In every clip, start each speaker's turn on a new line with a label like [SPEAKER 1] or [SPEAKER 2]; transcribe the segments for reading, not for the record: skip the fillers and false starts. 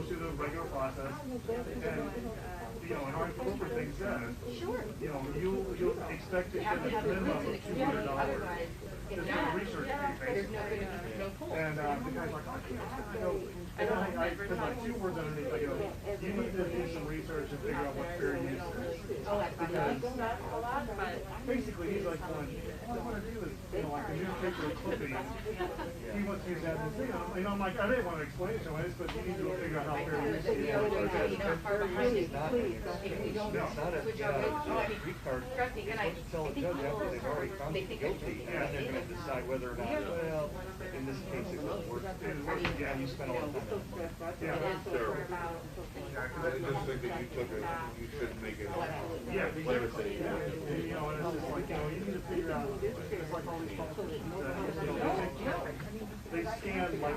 [SPEAKER 1] goes through the regular process, and in order to look for things then, you'll expect to get a minimum of $200 just for the research fee, basically. And the guy's like, and then I put like 2 words underneath. I go, you need to do some research and figure out what fair use is. Because basically he's like, all I want to do is, like a newspaper clipping. He wants me to have this thing. I'm like, I didn't want to explain it to him, but you need to figure out how fair use is.
[SPEAKER 2] It's not a free card. You're supposed to tell the judge after they've already found you guilty, and then they're going to decide whether or not, well, in this case it was worth it. Yeah, you spent a lot of time.
[SPEAKER 1] Yeah,
[SPEAKER 3] it's terrible. I just think that you took it, you shouldn't make it.
[SPEAKER 1] Yeah, and it's just like, you need to figure out, it's like all these politicians that, they scan like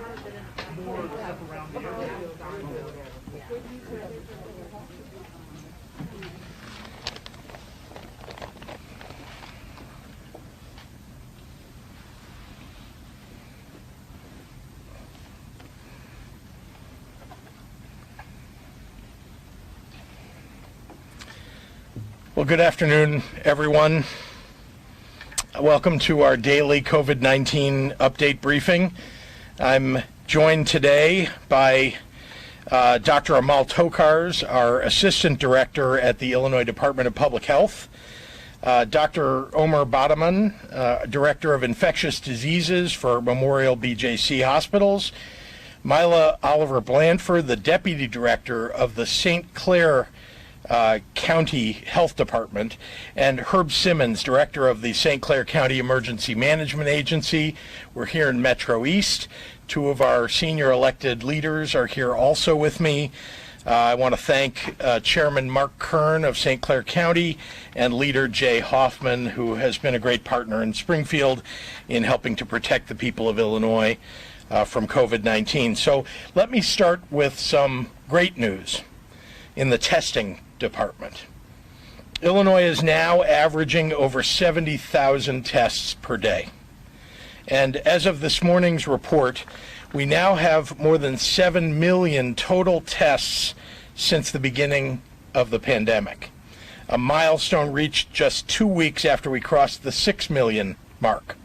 [SPEAKER 1] more of the stuff around the area.
[SPEAKER 4] Well, good afternoon, everyone. Welcome to our daily COVID-19 update briefing. I'm joined today by Dr. Amal Tokars, our Assistant Director at the Illinois Department of Public Health, Dr. Omar Baderman, Director of Infectious Diseases for Memorial BJC Hospitals, Mila Baldwin, the Deputy Director of the St. Clair County Health Department, and Herb Simmons, Director of the St. Clair County Emergency Management Agency. We're here in Metro East. 2 of our senior elected leaders are here also with me. I want to thank Chairman Mark Kern of St. Clair County and Leader Jay Hoffman, who has been a great partner in Springfield in helping to protect the people of Illinois from COVID-19. So let me start with some great news in the testing department. Illinois is now averaging over 70,000 tests per day. And as of this morning's report, we now have more than 7 million total tests since the beginning of the pandemic, a milestone reached just 2 weeks after we crossed the 6 million mark.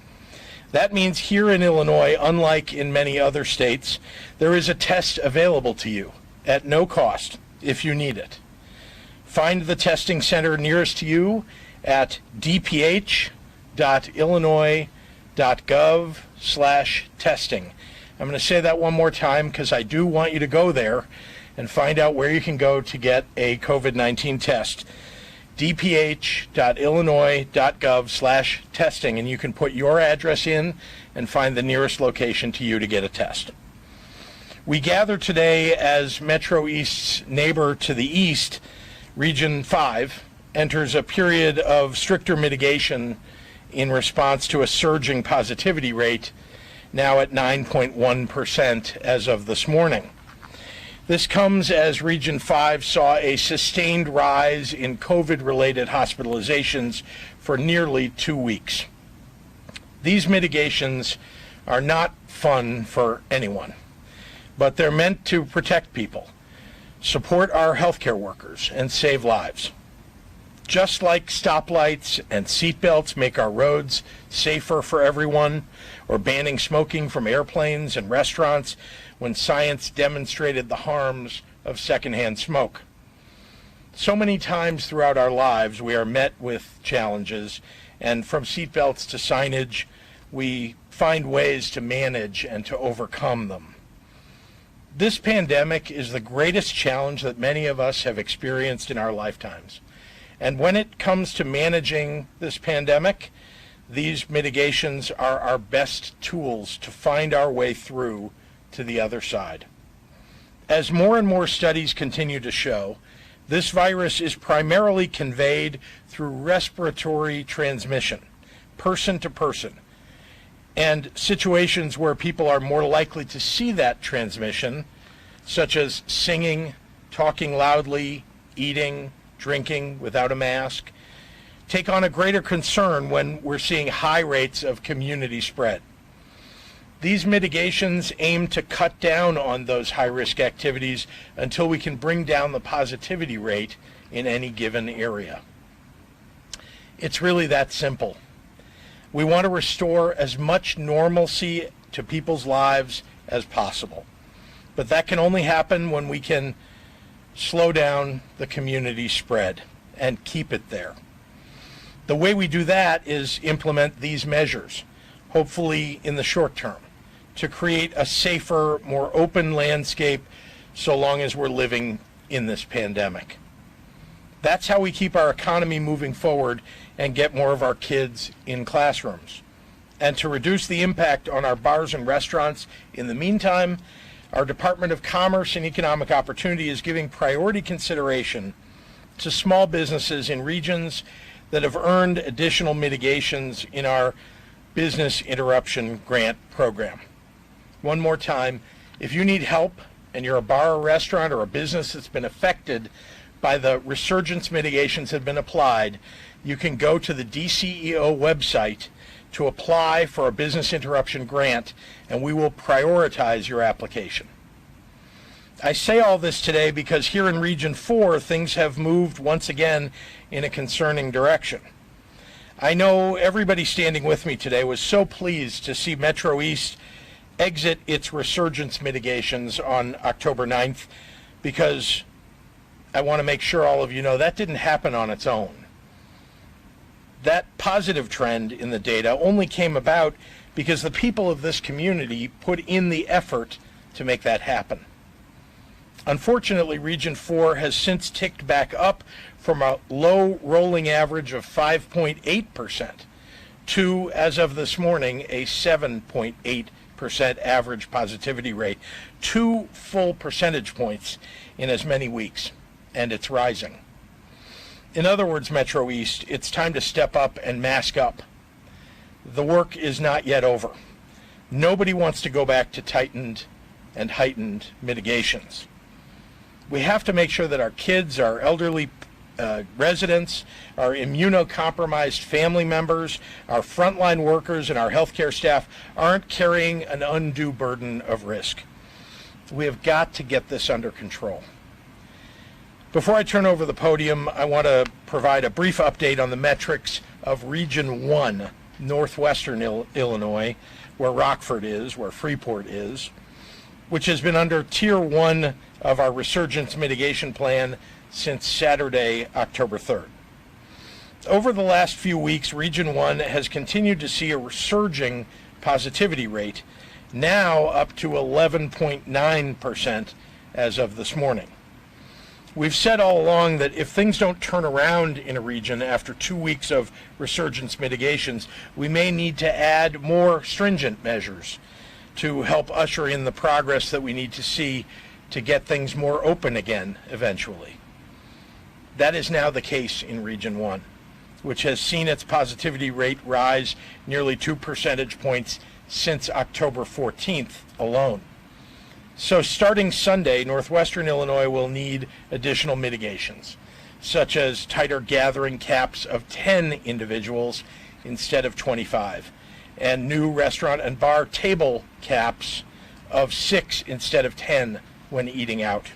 [SPEAKER 4] That means here in Illinois, unlike in many other states, there is a test available to you at no cost if you need it. Find the testing center nearest to you at dph.illinois.gov/testing. I'm going to say that one more time because I do want you to go there and find out where you can go to get a COVID-19 test. dph.illinois.gov/testing, and you can put your address in and find the nearest location to you to get a test. We gather today as Metro East's neighbor to the east, Region 5, enters a period of stricter mitigation in response to a surging positivity rate, now at 9.1% as of this morning. This comes as Region 5 saw a sustained rise in COVID-related hospitalizations for nearly 2 weeks. These mitigations are not fun for anyone, but they're meant to protect people, support our healthcare workers, and save lives. Just like stoplights and seatbelts make our roads safer for everyone, or banning smoking from airplanes and restaurants when science demonstrated the harms of secondhand smoke. So many times throughout our lives we are met with challenges, and from seatbelts to signage, we find ways to manage and to overcome them. This pandemic is the greatest challenge that many of us have experienced in our lifetimes. And when it comes to managing this pandemic, these mitigations are our best tools to find our way through to the other side. As more and more studies continue to show, this virus is primarily conveyed through respiratory transmission, person to person, and situations where people are more likely to see that transmission, such as singing, talking loudly, eating, drinking without a mask, take on a greater concern when we're seeing high rates of community spread. These mitigations aim to cut down on those high-risk activities until we can bring down the positivity rate in any given area. It's really that simple. We want to restore as much normalcy to people's lives as possible. But that can only happen when we can slow down the community spread and keep it there. The way we do that is implement these measures, hopefully in the short term, to create a safer, more open landscape so long as we're living in this pandemic. That's how we keep our economy moving forward and get more of our kids in classrooms. And to reduce the impact on our bars and restaurants in the meantime, our Department of Commerce and Economic Opportunity is giving priority consideration to small businesses in regions that have earned additional mitigations in our Business Interruption Grant Program. One more time, if you need help and you're a bar or restaurant or a business that's been affected by the resurgence mitigations that have been applied, you can go to the DCEO website to apply for a business interruption grant, and we will prioritize your application. I say all this today because here in Region 4, things have moved once again in a concerning direction. I know everybody standing with me today was so pleased to see Metro East exit its resurgence mitigations on October 9th, because I want to make sure all of you know that didn't happen on its own. That positive trend in the data only came about because the people of this community put in the effort to make that happen. Unfortunately, Region 4 has since ticked back up from a low rolling average of 5.8% to, as of this morning, a 7.8% average positivity rate, 2 full percentage points in as many weeks, and it's rising. In other words, Metro East, it's time to step up and mask up. The work is not yet over. Nobody wants to go back to tightened and heightened mitigations. We have to make sure that our kids, our elderly residents, our immunocompromised family members, our frontline workers, and our healthcare staff aren't carrying an undue burden of risk. We have got to get this under control. Before I turn over the podium, I want to provide a brief update on the metrics of Region 1, northwestern Illinois, where Rockford is, where Freeport is, which has been under Tier 1 of our resurgence mitigation plan since Saturday, October 3rd. Over the last few weeks, Region 1 has continued to see a resurging positivity rate, now up to 11.9% as of this morning. We've said all along that if things don't turn around in a region after 2 weeks of resurgence mitigations, we may need to add more stringent measures to help usher in the progress that we need to see to get things more open again eventually. That is now the case in Region 1, which has seen its positivity rate rise nearly 2 percentage points since October 14th alone. So starting Sunday, northwestern Illinois will need additional mitigations, such as tighter gathering caps of 10 individuals instead of 25, and new restaurant and bar table caps of 6 instead of 10 when eating out.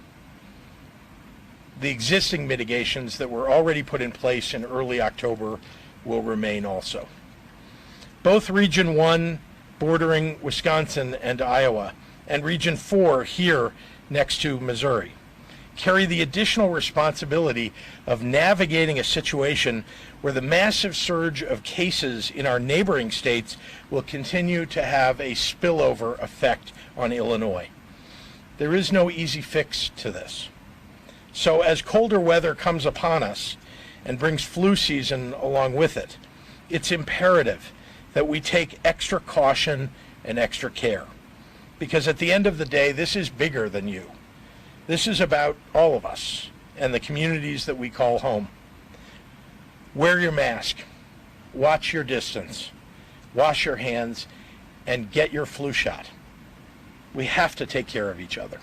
[SPEAKER 4] The existing mitigations that were already put in place in early October will remain also. Both Region 1, bordering Wisconsin and Iowa, and Region 4 here next to Missouri, carry the additional responsibility of navigating a situation where the massive surge of cases in our neighboring states will continue to have a spillover effect on Illinois. There is no easy fix to this. So as colder weather comes upon us and brings flu season along with it, it's imperative that we take extra caution and extra care. Because at the end of the day, this is bigger than you. This is about all of us and the communities that we call home. Wear your mask, watch your distance, wash your hands, and get your flu shot. We have to take care of each other.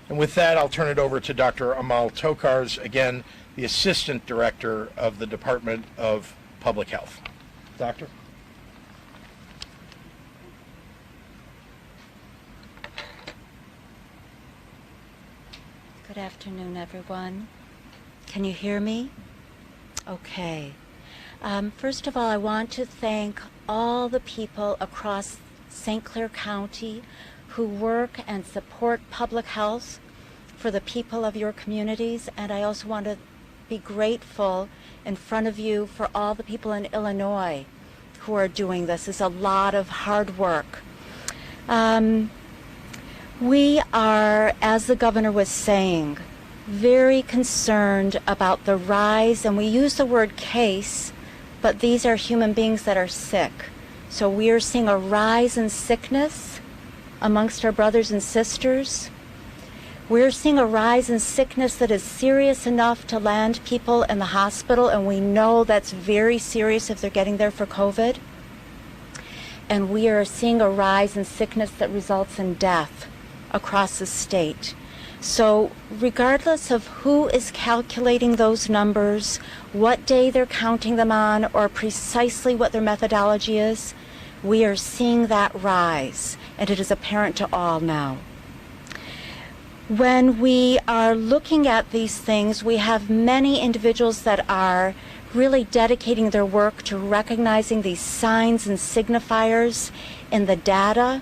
[SPEAKER 4] And with that, I'll turn it over to Dr. Amal Tokars, again, the Assistant Director of the Department of Public Health. Doctor?
[SPEAKER 5] Good afternoon, everyone. Can you hear me? Okay. First of all, I want to thank all the people across St. Clair County who work and support public health for the people of your communities, and I also want to be grateful in front of you for all the people in Illinois who are doing this. It's a lot of hard work. We are, as the governor was saying, very concerned about the rise, and we use the word case, but these are human beings that are sick. So we are seeing a rise in sickness amongst our brothers and sisters. We're seeing a rise in sickness that is serious enough to land people in the hospital, and we know that's very serious if they're getting there for COVID. And we are seeing a rise in sickness that results in death across the state. So regardless of who is calculating those numbers, what day they're counting them on, or precisely what their methodology is, we are seeing that rise, and it is apparent to all now. When we are looking at these things, we have many individuals that are really dedicating their work to recognizing these signs and signifiers in the data,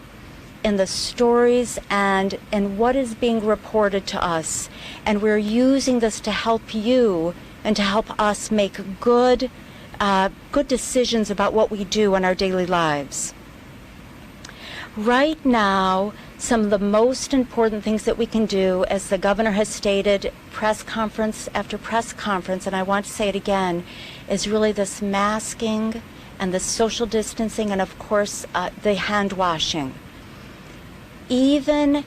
[SPEAKER 5] in the stories, and in what is being reported to us. And we're using this to help you and to help us make good decisions about what we do in our daily lives. Right now, some of the most important things that we can do, as the governor has stated, press conference after press conference, and I want to say it again, is really this masking and the social distancing, and of course the hand washing. Even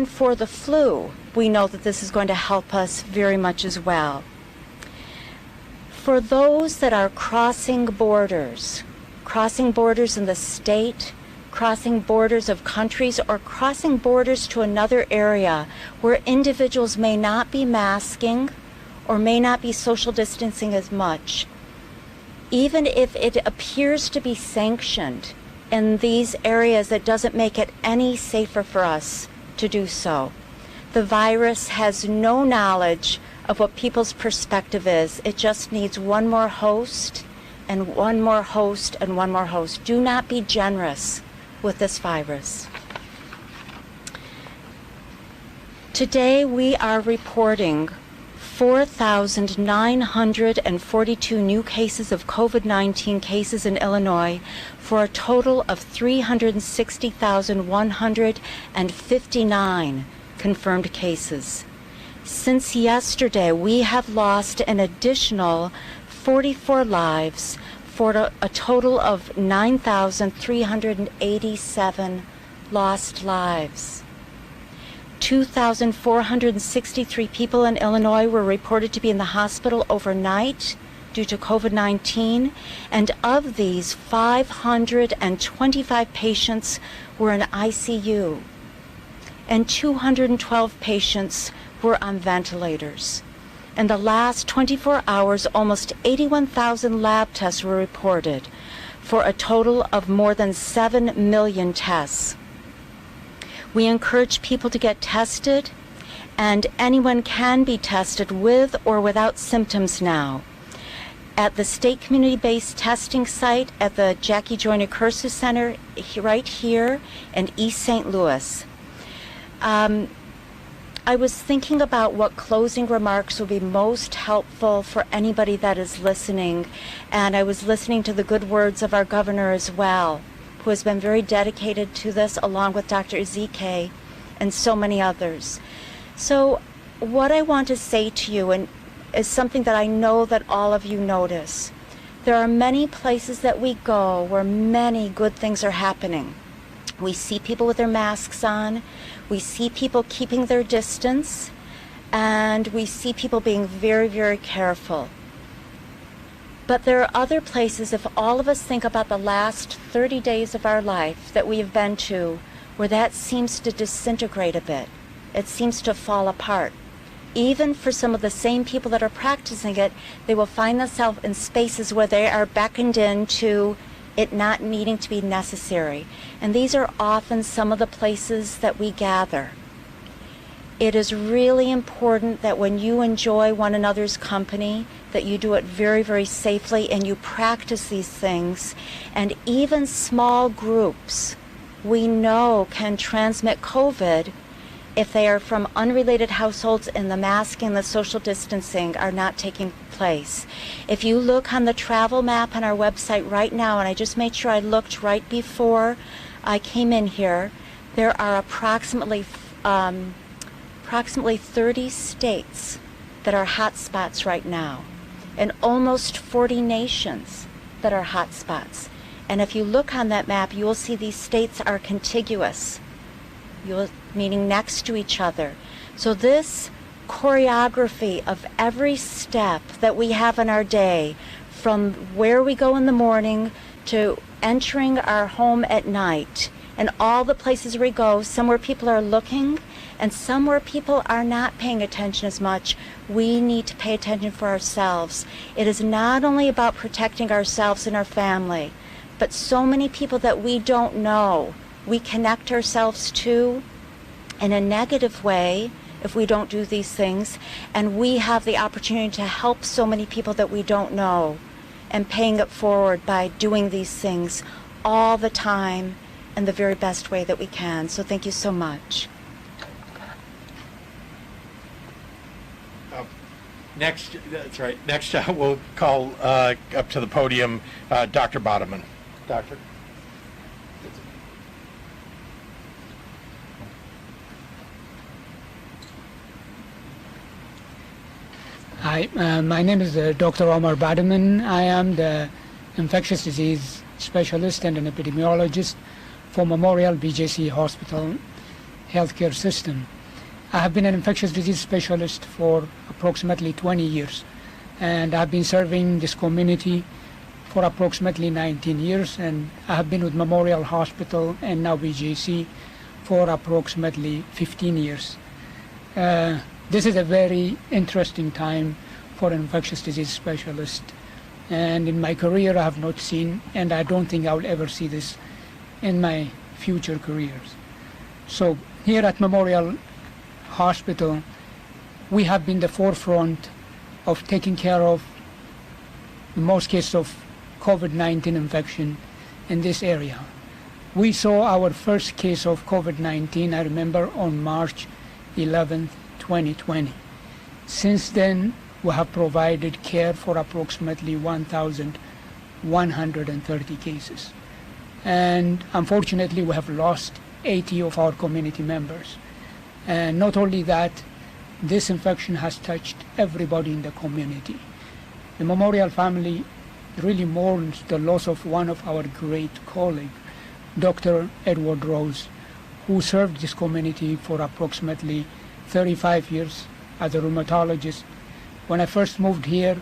[SPEAKER 5] for the flu, we know that this is going to help us very much as well. For those that are crossing borders in the state, crossing borders of countries, or crossing borders to another area where individuals may not be masking or may not be social distancing as much, even if it appears to be sanctioned in these areas, that doesn't make it any safer for us to do so. The virus has no knowledge of what people's perspective is. It just needs one more host and one more host and one more host. Do not be generous with this virus. Today we are reporting 4,942 new cases of COVID-19 cases in Illinois, for a total of 360,159 confirmed cases. Since yesterday, we have lost an additional 44 lives, for a total of 9,387 lost lives. 2,463 people in Illinois were reported to be in the hospital overnight due to COVID-19, and of these, 525 patients were in ICU, and 212 patients were on ventilators. In the last 24 hours, almost 81,000 lab tests were reported, for a total of more than 7 million tests. We encourage people to get tested, and anyone can be tested with or without symptoms now at the state community-based testing site at the Jackie Joyner Cursus Center right here in East St. Louis. I was thinking about what closing remarks would be most helpful for anybody that is listening, and I was listening to the good words of our governor as well, who has been very dedicated to this, along with Dr. Ezike and so many others. So what I want to say to you, and is something that I know that all of you notice. There are many places that we go where many good things are happening. We see people with their masks on, we see people keeping their distance, and we see people being very, very careful. But there are other places, if all of us think about the last 30 days of our life that we have been to, where that seems to disintegrate a bit. It seems to fall apart. Even for some of the same people that are practicing it, they will find themselves in spaces where they are beckoned into it not needing to be necessary. And these are often some of the places that we gather. It is really important that when you enjoy one another's company, that you do it very, very safely and you practice these things. And even small groups, we know, can transmit COVID if they are from unrelated households and the masking, the social distancing are not taking place. If you look on the travel map on our website right now, and I just made sure I looked right before I came in here, there are approximately 30 states that are hot spots right now, and almost 40 nations that are hot spots. And if you look on that map, you will see these states are contiguous, meaning next to each other. So this choreography of every step that we have in our day, from where we go in the morning to entering our home at night, and all the places we go, somewhere people are looking and somewhere people are not paying attention as much, we need to pay attention for ourselves. It is not only about protecting ourselves and our family, but so many people that we don't know, we connect ourselves to in a negative way if we don't do these things, and we have the opportunity to help so many people that we don't know, and paying it forward by doing these things all the time in the very best way that we can. So thank you so much.
[SPEAKER 4] Next, that's right. Next, we'll call up to the podium Dr. Baderman. Doctor.
[SPEAKER 6] Hi, my name is Dr. Omar Baderman. I am the infectious disease specialist and an epidemiologist for Memorial BJC Hospital healthcare system. I have been an infectious disease specialist for approximately 20 years, and I've been serving this community for approximately 19 years, and I have been with Memorial Hospital and now BJC for approximately 15 years. This is a very interesting time for an infectious disease specialist, and in my career I have not seen, and I don't think I will ever see this in my future careers. So here at Memorial Hospital, we have been the forefront of taking care of most cases of COVID-19 infection in this area. We saw our first case of COVID-19, I remember, on March 11th, 2020. Since then, we have provided care for approximately 1,130 cases. And unfortunately, we have lost 80 of our community members. And not only that, this infection has touched everybody in the community. The Memorial family really mourns the loss of one of our great colleagues, Dr. Edward Rose, who served this community for approximately 35 years as a rheumatologist. When I first moved here,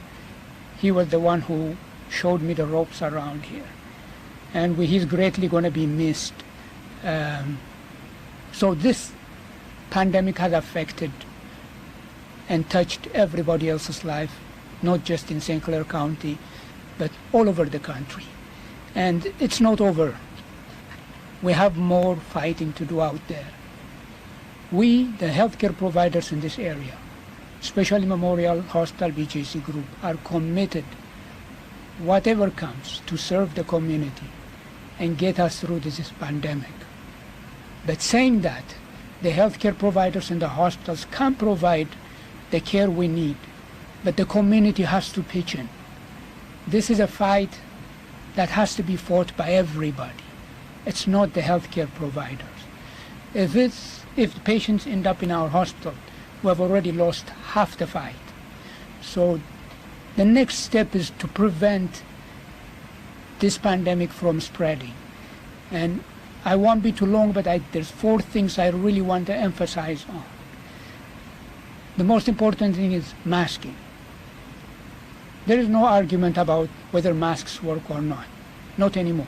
[SPEAKER 6] he was the one who showed me the ropes around here. And he's greatly going to be missed. So this pandemic has affected and touched everybody else's life, not just in St. Clair County, but all over the country. And it's not over. We have more fighting to do out there. We, the healthcare providers in this area, especially Memorial Hospital BJC Group, are committed, whatever comes, to serve the community and get us through this pandemic. But saying that, the healthcare providers in the hospitals can provide the care we need, but the community has to pitch in. This is a fight that has to be fought by everybody. It's not the healthcare providers. If the patients end up in our hospital, we have already lost half the fight. So the next step is to prevent this pandemic from spreading. And I won't be too long, but there's 4 things I really want to emphasize on. The most important thing is masking. There is no argument about whether masks work or not. Not anymore.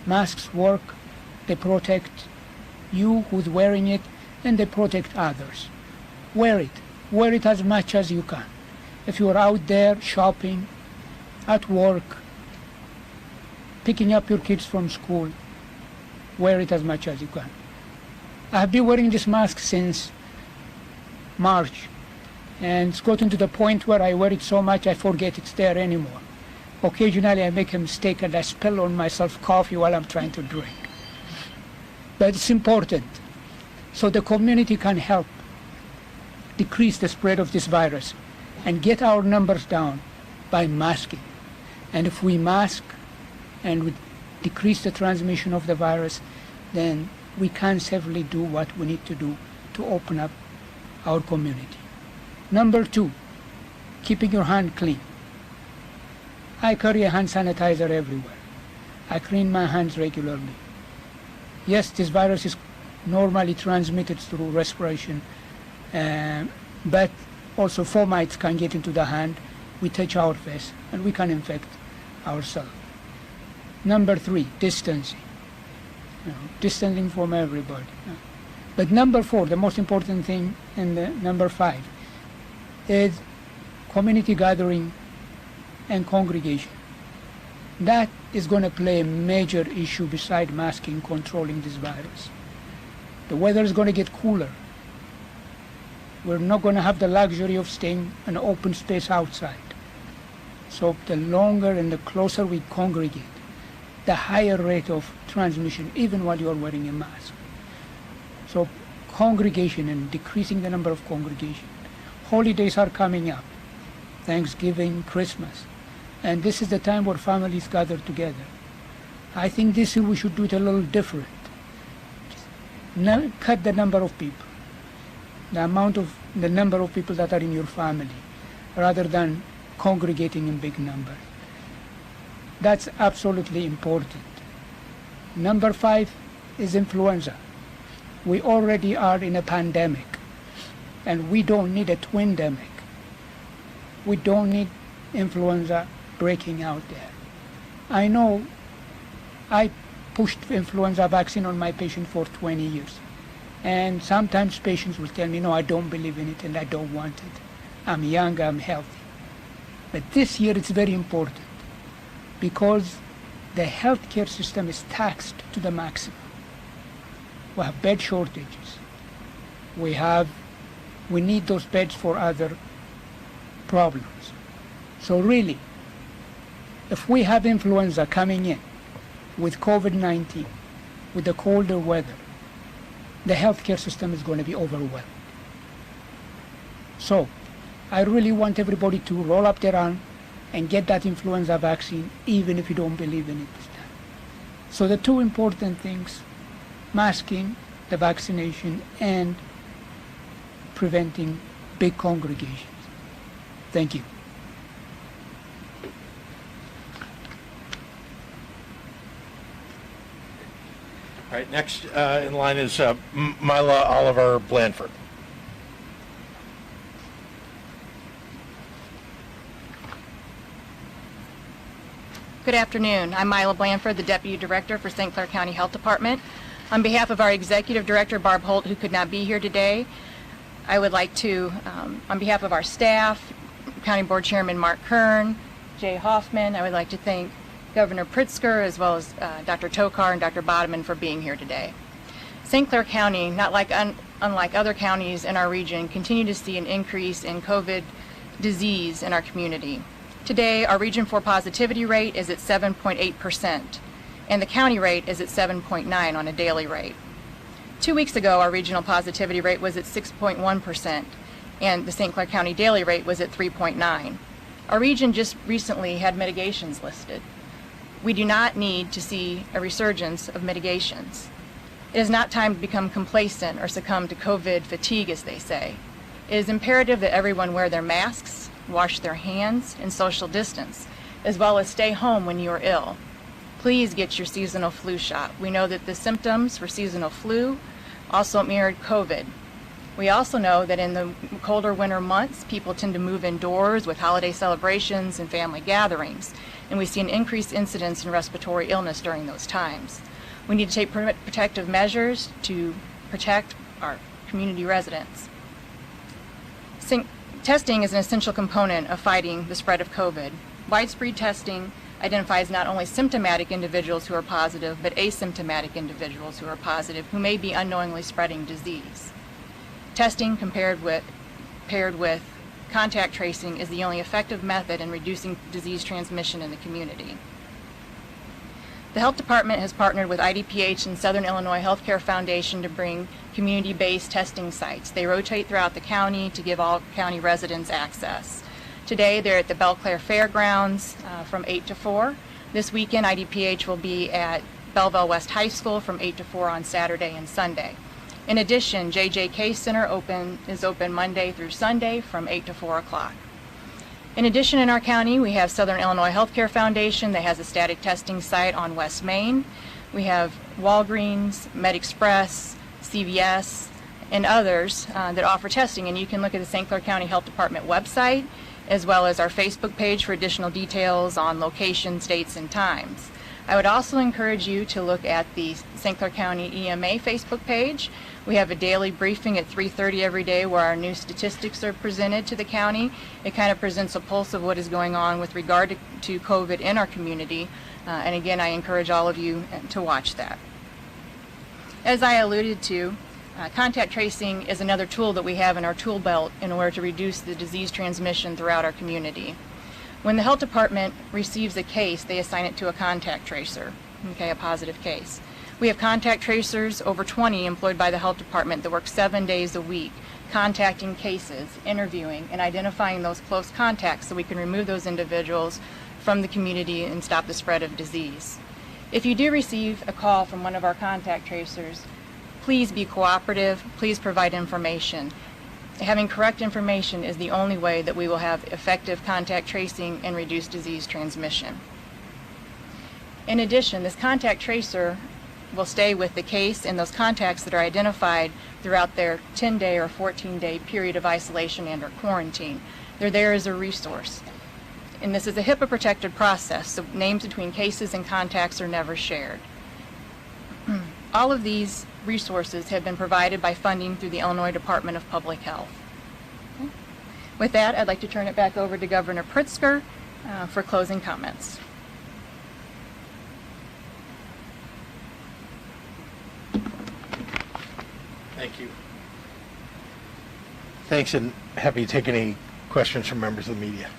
[SPEAKER 6] Masks work, they protect you who's wearing it, and they protect others. Wear it. Wear it as much as you can. If you are out there shopping, at work, picking up your kids from school, wear it as much as you can. I have been wearing this mask since March. And it's gotten to the point where I wear it so much I forget it's there anymore. Occasionally I make a mistake and I spill on myself coffee while I'm trying to drink. But it's important so the community can help decrease the spread of this virus and get our numbers down by masking. And if we mask and we decrease the transmission of the virus, then we can safely do what we need to do to open up our community. Number 2, keeping your hand clean. I carry a hand sanitizer everywhere. I clean my hands regularly. Yes, this virus is normally transmitted through respiration, but also fomites can get into the hand. We touch our face and we can infect ourselves. Number 3, distancing. Distancing from everybody. But number 4, the most important thing, and number 5, is community gathering and congregation. That is going to play a major issue beside masking, controlling this virus. The weather is going to get cooler. We're not going to have the luxury of staying in open space outside. So the longer and the closer we congregate, the higher rate of transmission, even while you're wearing a mask. So congregation and decreasing the number of congregation. Holidays are coming up, Thanksgiving, Christmas, and this is the time where families gather together. I think this year we should do it a little different. Now cut the number of people, the number of people that are in your family, rather than congregating in big numbers. That's absolutely important. Number 5 is influenza. We already are in a pandemic, and we don't need a twindemic. We don't need influenza breaking out there. I know I pushed influenza vaccine on my patient for 20 years, and sometimes patients will tell me, no, I don't believe in it and I don't want it. I'm young, I'm healthy. But this year it's very important because the healthcare system is taxed to the maximum. We have bed shortages. We need those beds for other problems. So really, if we have influenza coming in with COVID-19, with the colder weather, the healthcare system is going to be overwhelmed. So I really want everybody to roll up their arm and get that influenza vaccine, even if you don't believe in it this time. So the 2 important things, masking, the vaccination, and preventing big congregations. Thank you.
[SPEAKER 4] All right, next in line is Mila Oliver Blanford.
[SPEAKER 7] Good afternoon. I'm Mila Blanford, the Deputy Director for St. Clair County Health Department. On behalf of our Executive Director, Barb Holt, who could not be here today, I would like to, on behalf of our staff, County Board Chairman Mark Kern, Jay Hoffman, I would like to thank Governor Pritzker as well as Dr. Tokar and Dr. Baderman for being here today. St. Clair County, not like unlike other counties in our region, continue to see an increase in COVID disease in our community. Today, our Region 4 positivity rate is at 7.8%, and the county rate is at 7.9 on a daily rate. 2 weeks ago, our regional positivity rate was at 6.1%, and the St. Clair County daily rate was at 3.9. Our region just recently had mitigations listed. We do not need to see a resurgence of mitigations. It is not time to become complacent or succumb to COVID fatigue, as they say. It is imperative that everyone wear their masks, wash their hands, and social distance, as well as stay home when you are ill. Please get your seasonal flu shot. We know that the symptoms for seasonal flu also mirrored COVID. We also know that in the colder winter months, people tend to move indoors with holiday celebrations and family gatherings, and we see an increased incidence in respiratory illness during those times. We need to take protective measures to protect our community residents. Testing is an essential component of fighting the spread of COVID. Widespread testing identifies not only symptomatic individuals who are positive, but asymptomatic individuals who are positive who may be unknowingly spreading disease. Testing compared with paired with contact tracing is the only effective method in reducing disease transmission in the community. The Health Department has partnered with IDPH and Southern Illinois Healthcare Foundation to bring community-based testing sites. They rotate throughout the county to give all county residents access. Today they're at the Belclair Fairgrounds from 8 to 4. This weekend IDPH will be at Belleville West High School from 8 to 4 on Saturday and Sunday. In addition, JJK Center is open Monday through Sunday from 8 to 4 o'clock. In addition, in our county, we have Southern Illinois Healthcare Foundation that has a static testing site on West Main. We have Walgreens, MedExpress, CVS, and others that offer testing. And you can look at the St. Clair County Health Department website, as well as our Facebook page for additional details on locations, dates, and times. I would also encourage you to look at the St. Clair County EMA Facebook page. We have a daily briefing at 3:30 every day where our new statistics are presented to the county. It kind of presents a pulse of what is going on with regard to COVID in our community. And again, I encourage all of you to watch that. As I alluded to, contact tracing is another tool that we have in our tool belt in order to reduce the disease transmission throughout our community. When the health department receives a case, they assign it to a contact tracer, okay, a positive case. We have contact tracers, over 20, employed by the health department that work 7 days a week, contacting cases, interviewing, and identifying those close contacts so we can remove those individuals from the community and stop the spread of disease. If you do receive a call from one of our contact tracers, please be cooperative, please provide information. Having correct information is the only way that we will have effective contact tracing and reduce disease transmission. In addition, this contact tracer will stay with the case and those contacts that are identified throughout their 10-day or 14-day period of isolation and or quarantine. They're there as a resource. And this is a HIPAA-protected process, so names between cases and contacts are never shared. All of these resources have been provided by funding through the Illinois Department of Public Health. Okay. With that, I'd like to turn it back over to Governor Pritzker for closing comments.
[SPEAKER 4] Thank you. Thanks, and happy to take any questions from members of the media.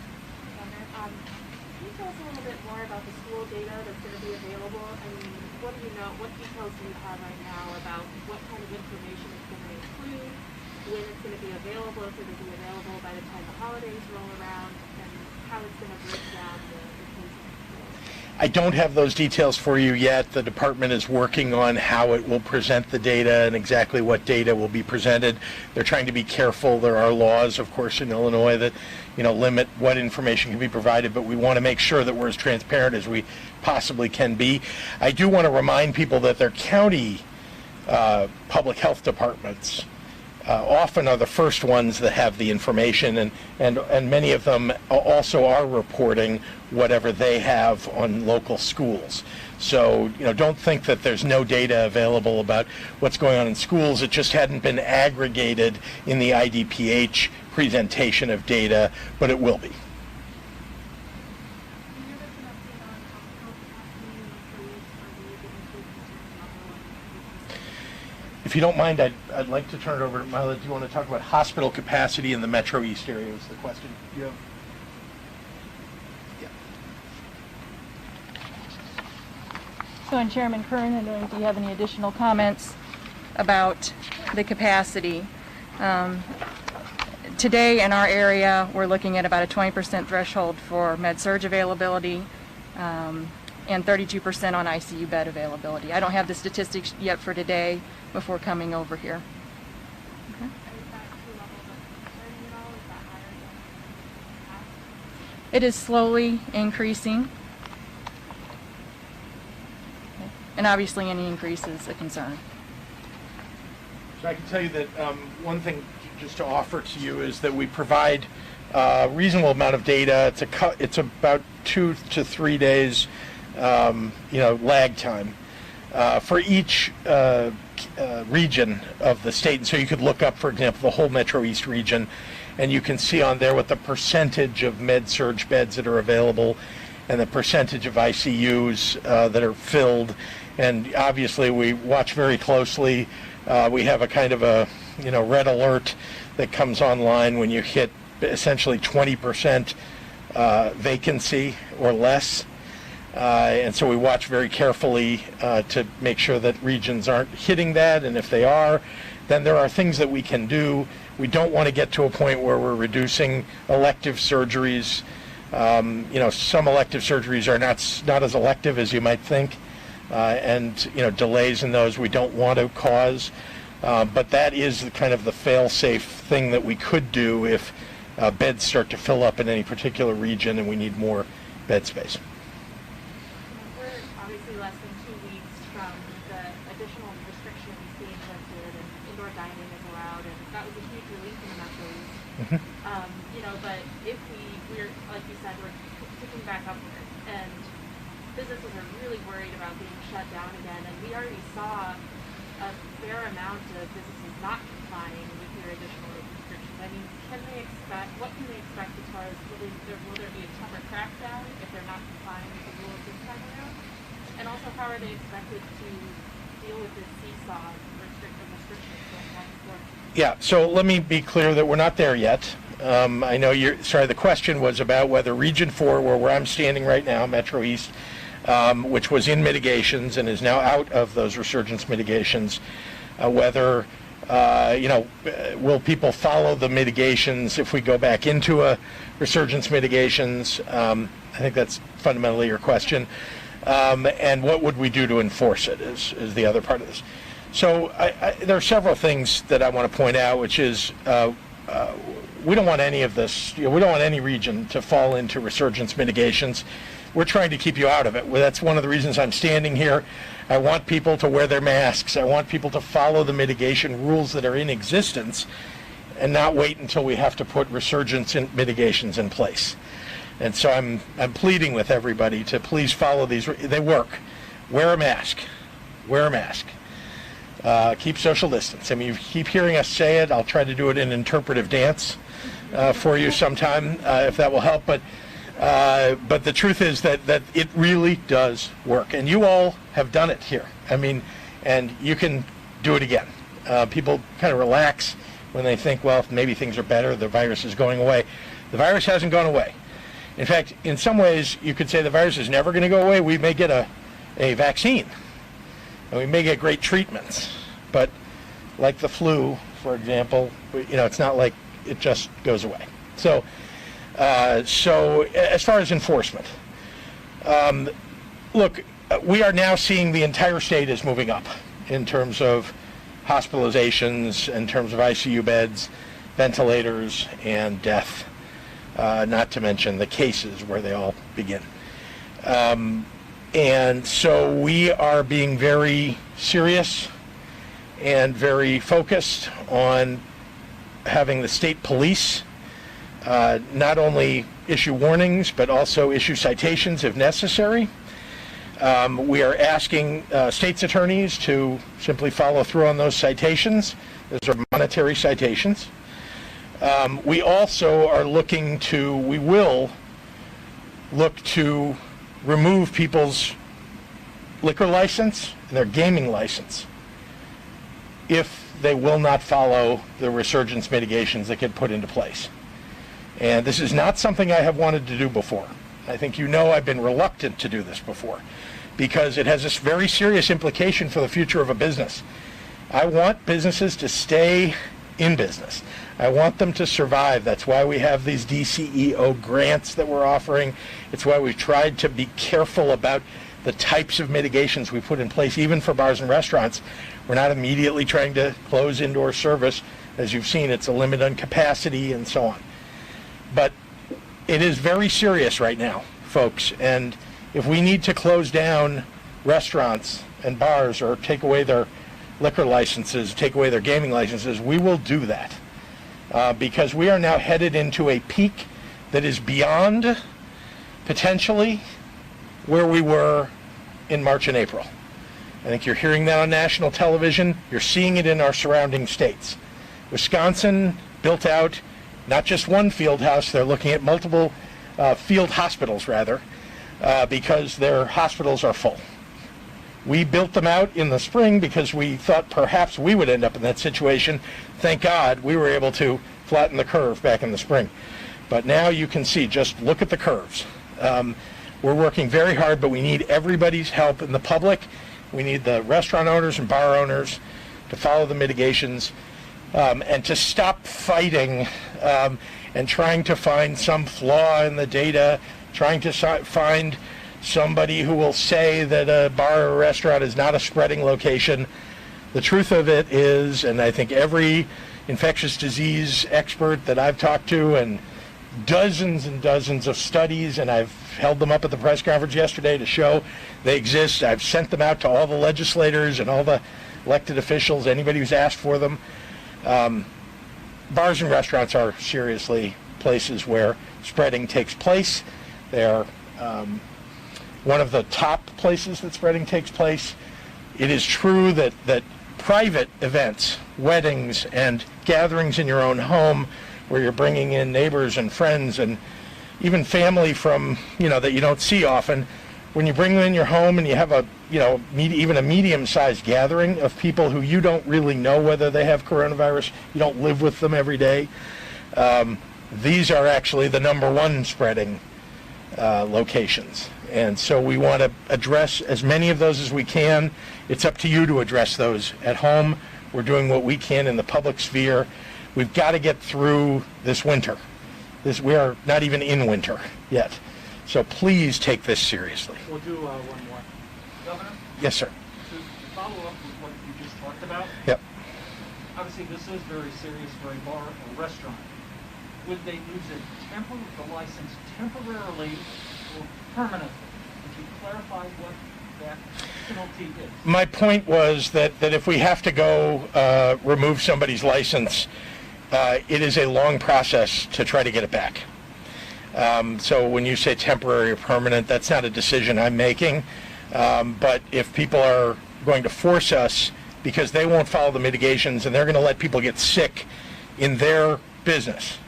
[SPEAKER 8] Can you tell us a little bit more about the school data that's going to be available? I mean, what do you know, what details do you have right now about what kind of information it's going to include, when it's going to be available, if it's going to be available by the time the holidays roll around, and how it's going to break down the
[SPEAKER 4] I don't have those details for you yet. The department is working on how it will present the data and exactly what data will be presented. They're trying to be careful. There are laws, of course, in Illinois that, limit what information can be provided, but we want to make sure that we're as transparent as we possibly can be. I do want to remind people that their county public health departments often are the first ones that have the information, and many of them also are reporting whatever they have on local schools. So, don't think that there's no data available about what's going on in schools. It just hadn't been aggregated in the IDPH presentation of data, but it will be. If you don't mind, I'd like to turn it over to Mila. Do you want to talk about hospital capacity in the Metro East area was the question you have? Yeah.
[SPEAKER 7] So, and Chairman Kern, I don't know if you have any additional comments about the capacity. Today in our area, we're looking at about a 20% threshold for med-surg availability and 32% on ICU bed availability. I don't have the statistics yet for today before coming over here. Okay. It is slowly increasing, and obviously any increase is a concern.
[SPEAKER 4] So I can tell you that one thing just to offer to you is that we provide a reasonable amount of data. It's about 2 to 3 days, lag time for each region of the state. And so you could look up, for example, the whole Metro East region, and you can see on there what the percentage of med-surg beds that are available and the percentage of ICUs that are filled. And obviously we watch very closely. We have a kind of a red alert that comes online when you hit essentially 20% vacancy or less. And so we watch very carefully to make sure that regions aren't hitting that, and if they are, then there are things that we can do. We don't want to get to a point where we're reducing elective surgeries. Some elective surgeries are not as elective as you might think, and delays in those we don't want to cause. But that is kind of the fail-safe thing that we could do if beds start to fill up in any particular region and we need more bed space.
[SPEAKER 8] We're obviously less than 2 weeks from the additional restrictions being lifted and indoor dining is allowed, and that was a huge relief in the Metro East. But if we're, like you said, we're picking back up and businesses are really worried about being shut down again, and we already saw a fair amount of businesses not complying with your additional restrictions. I mean, what can they expect as far as will there be a tougher crackdown if they're not complying with the rules this time around? And also, how are they expected to deal with this seesaw of restrictions going back and forth?
[SPEAKER 4] Yeah, so let me be clear that we're not there yet. I know the question was about whether Region 4, where I'm standing right now, Metro East, which was in mitigations and is now out of those resurgence mitigations, whether, will people follow the mitigations if we go back into a resurgence mitigations? I think that's fundamentally your question. And what would we do to enforce it is the other part of this. So there are several things that I want to point out, which is we don't want any of this, we don't want any region to fall into resurgence mitigations. We're trying to keep you out of it. Well, that's one of the reasons I'm standing here. I want people to wear their masks. I want people to follow the mitigation rules that are in existence and not wait until we have to put resurgence mitigations in place. And so I'm pleading with everybody to please follow these. They work. Wear a mask. Wear a mask. Keep social distance. I mean, you keep hearing us say it. I'll try to do it in interpretive dance for you sometime if that will help. But the truth is that it really does work. And you all have done it here. I mean, and you can do it again. People kind of relax when they think, well, maybe things are better, the virus is going away. The virus hasn't gone away. In fact, in some ways, you could say the virus is never going to go away. We may get a vaccine, and we may get great treatments. But like the flu, for example, it's not like it just goes away. So as far as enforcement, look, we are now seeing the entire state is moving up in terms of hospitalizations, in terms of ICU beds, ventilators, and death, not to mention the cases where they all begin. And so we are being very serious and very focused on having the state police not only issue warnings, but also issue citations if necessary. We are asking state's attorneys to simply follow through on those citations. Those are monetary citations. We also are we will look to remove people's liquor license and their gaming license if they will not follow the resurgence mitigations that get put into place. And this is not something I have wanted to do before. I think I've been reluctant to do this before because it has this very serious implication for the future of a business. I want businesses to stay in business. I want them to survive. That's why we have these DCEO grants that we're offering. It's why we've tried to be careful about the types of mitigations we put in place, even for bars and restaurants. We're not immediately trying to close indoor service. As you've seen, it's a limit on capacity and so on. But it is very serious right now, folks. And if we need to close down restaurants and bars or take away their liquor licenses, take away their gaming licenses, we will do that. Because we are now headed into a peak that is beyond, potentially, where we were in March and April. I think you're hearing that on national television. You're seeing it in our surrounding states. Wisconsin built out not just one field house, they're looking at multiple field hospitals, rather, because their hospitals are full. We built them out in the spring because we thought perhaps we would end up in that situation. Thank God we were able to flatten the curve back in the spring. But now you can see, just look at the curves. We're working very hard, but we need everybody's help in the public. We need the restaurant owners and bar owners to follow the mitigations and to stop fighting and trying to find some flaw in the data, trying to find somebody who will say that a bar or a restaurant is not a spreading location. The truth of it is, and I think every infectious disease expert that I've talked to, and dozens and dozens of studies, and I've held them up at the press conference yesterday to show they exist. I've sent them out to all the legislators and all the elected officials, anybody who's asked for them. Bars and restaurants are seriously places where spreading takes place. They're one of the top places that spreading takes place. It is true that private events, weddings and gatherings in your own home where you're bringing in neighbors and friends and even family from, that you don't see often, when you bring them in your home and you have even a medium-sized gathering of people who you don't really know whether they have coronavirus, you don't live with them every day, these are actually the number one spreading locations. And so we want to address as many of those as we can. It's up to you to address those at home. We're doing what we can in the public sphere. We've got to get through this winter. We are not even in winter yet. So please take this seriously.
[SPEAKER 9] We'll do one more. Governor?
[SPEAKER 4] Yes, sir.
[SPEAKER 9] To follow up with what you just talked about.
[SPEAKER 4] Yep.
[SPEAKER 9] Obviously, this is very serious for a bar or restaurant. Would they lose the license temporarily or permanently? Would you clarify what that penalty is?
[SPEAKER 4] My point was that if we have to go remove somebody's license, it is a long process to try to get it back. So when you say temporary or permanent, that's not a decision I'm making. But if people are going to force us because they won't follow the mitigations and they're going to let people get sick in their business,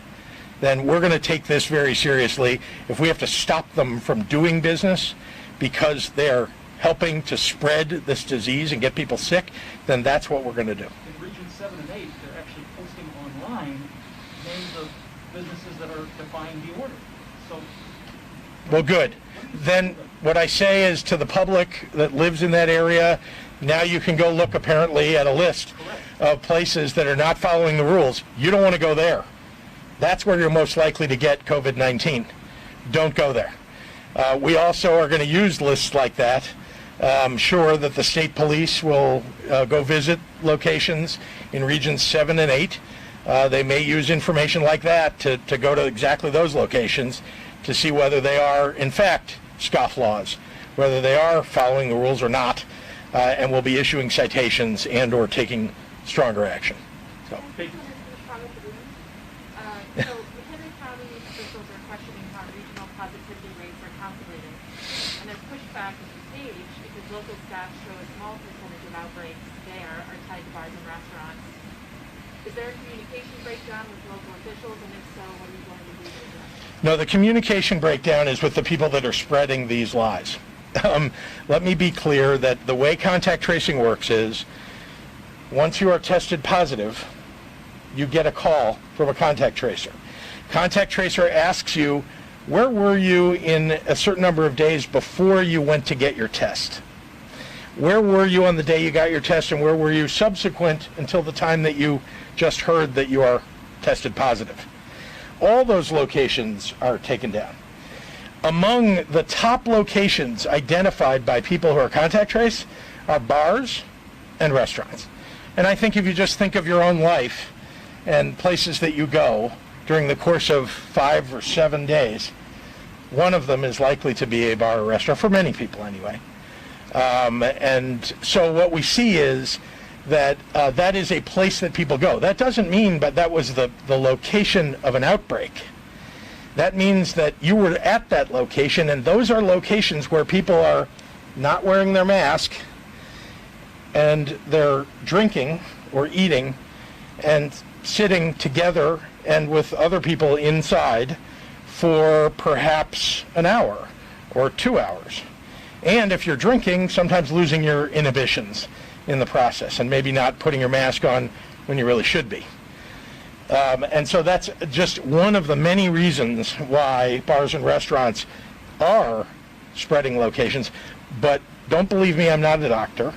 [SPEAKER 4] then we're going to take this very seriously. If we have to stop them from doing business because they're helping to spread this disease and get people sick, then that's what we're going to do.
[SPEAKER 9] In Region 7 and 8, they're actually posting online names of businesses that are defying the order. So,
[SPEAKER 4] well, good. Then what I say is to the public that lives in that area, now you can go look apparently at a list of places that are not following the rules. You don't want to go there. That's where you're most likely to get COVID-19. Don't go there. We also are going to use lists like that. I'm sure that the state police will go visit locations in Regions 7 and 8. They may use information like that to go to exactly those locations to see whether they are, in fact, scofflaws, whether they are following the rules or not, and will be issuing citations and or taking stronger action. So.
[SPEAKER 8] So McHenry County officials are questioning how regional positivity rates are calculated, and there's pushback at the stage because local staff show a small percentage of outbreaks there are tied to bars and restaurants. Is there a communication breakdown with local officials, and if so, what are you going to do to address it?
[SPEAKER 4] No, the communication breakdown is with the people that are spreading these lies. Let me be clear that the way contact tracing works is once you are tested positive, you get a call from a contact tracer. Contact tracer asks you, where were you in a certain number of days before you went to get your test? Where were you on the day you got your test, and where were you subsequent until the time that you just heard that you are tested positive? All those locations are taken down. Among the top locations identified by people who are contact trace are bars and restaurants. And I think if you just think of your own life and places that you go during the course of 5 or 7 days, one of them is likely to be a bar or restaurant, for many people anyway. And so what we see is that that is a place that people go. That doesn't mean, but that was the location of an outbreak. That means that you were at that location, and those are locations where people are not wearing their mask, and they're drinking or eating and sitting together and with other people inside for perhaps an hour or 2 hours. And if you're drinking, sometimes losing your inhibitions in the process and maybe not putting your mask on when you really should be. And so that's just one of the many reasons why bars and restaurants are spreading locations. But don't believe me, I'm not a doctor.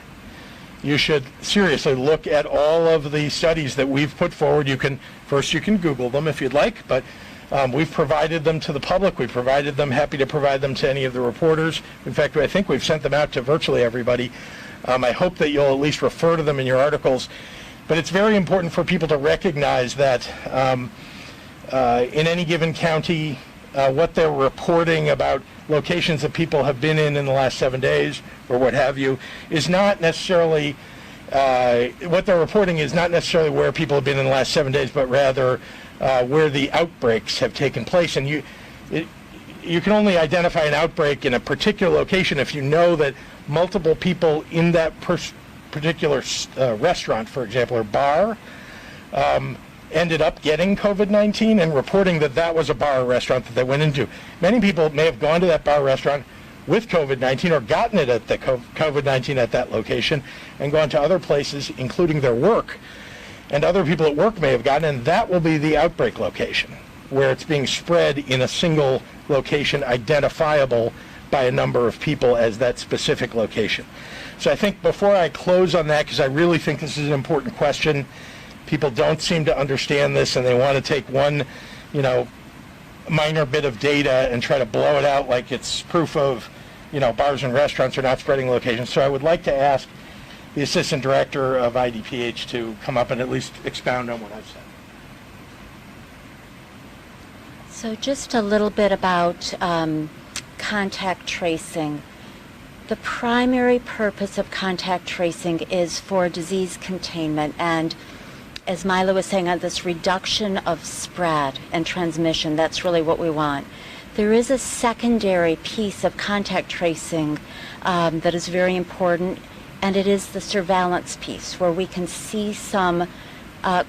[SPEAKER 4] You should seriously look at all of the studies that we've put forward. You can Google them if you'd like, but we've provided them to the public. We've provided them, happy to provide them to any of the reporters. In fact, I think we've sent them out to virtually everybody. I hope that you'll at least refer to them in your articles. But it's very important for people to recognize that in any given county, what they're reporting about locations that people have been in the last 7 days or what have you is not necessarily, what they're reporting is not necessarily where people have been in the last 7 days, but rather where the outbreaks have taken place. And you can only identify an outbreak in a particular location if you know that multiple people in that particular restaurant, for example, or bar, ended up getting COVID-19 and reporting that that was a bar or restaurant that they went into. Many people may have gone to that bar or restaurant with COVID-19 or gotten it at the COVID-19 at that location and gone to other places, including their work. And other people at work may have gotten, and that will be the outbreak location, where it's being spread in a single location identifiable by a number of people as that specific location. So I think before I close on that, because I really think this is an important question, people don't seem to understand this and they want to take one, minor bit of data and try to blow it out like it's proof of, bars and restaurants are not spreading locations. So I would like to ask the Assistant Director of IDPH to come up and at least expound on what I've said.
[SPEAKER 5] So just a little bit about contact tracing. The primary purpose of contact tracing is for disease containment, and as Mila was saying, on this reduction of spread and transmission, that's really what we want. There is a secondary piece of contact tracing that is very important, and it is the surveillance piece, where we can see some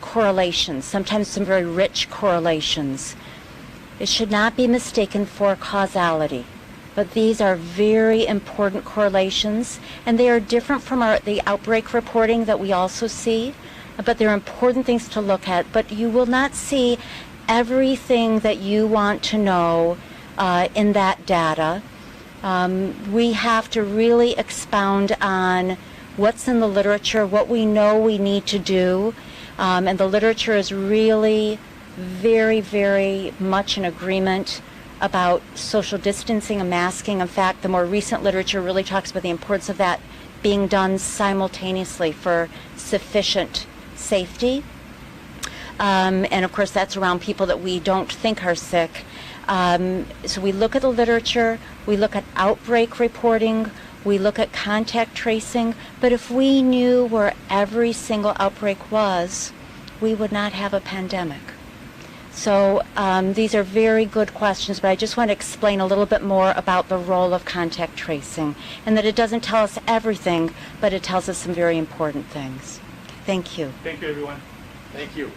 [SPEAKER 5] correlations, sometimes some very rich correlations. It should not be mistaken for causality, but these are very important correlations, and they are different from the outbreak reporting that we also see, but they're important things to look at. But you will not see everything that you want to know in that data. We have to really expound on what's in the literature, what we know we need to do, and the literature is really very, very much in agreement about social distancing and masking. In fact, the more recent literature really talks about the importance of that being done simultaneously for sufficient safety. And of course, that's around people that we don't think are sick. So we look at the literature, we look at outbreak reporting, we look at contact tracing, but if we knew where every single outbreak was, we would not have a pandemic. So these are very good questions, but I just want to explain a little bit more about the role of contact tracing, and that it doesn't tell us everything, but it tells us some very important things. Thank you.
[SPEAKER 4] Thank you, everyone. Thank you.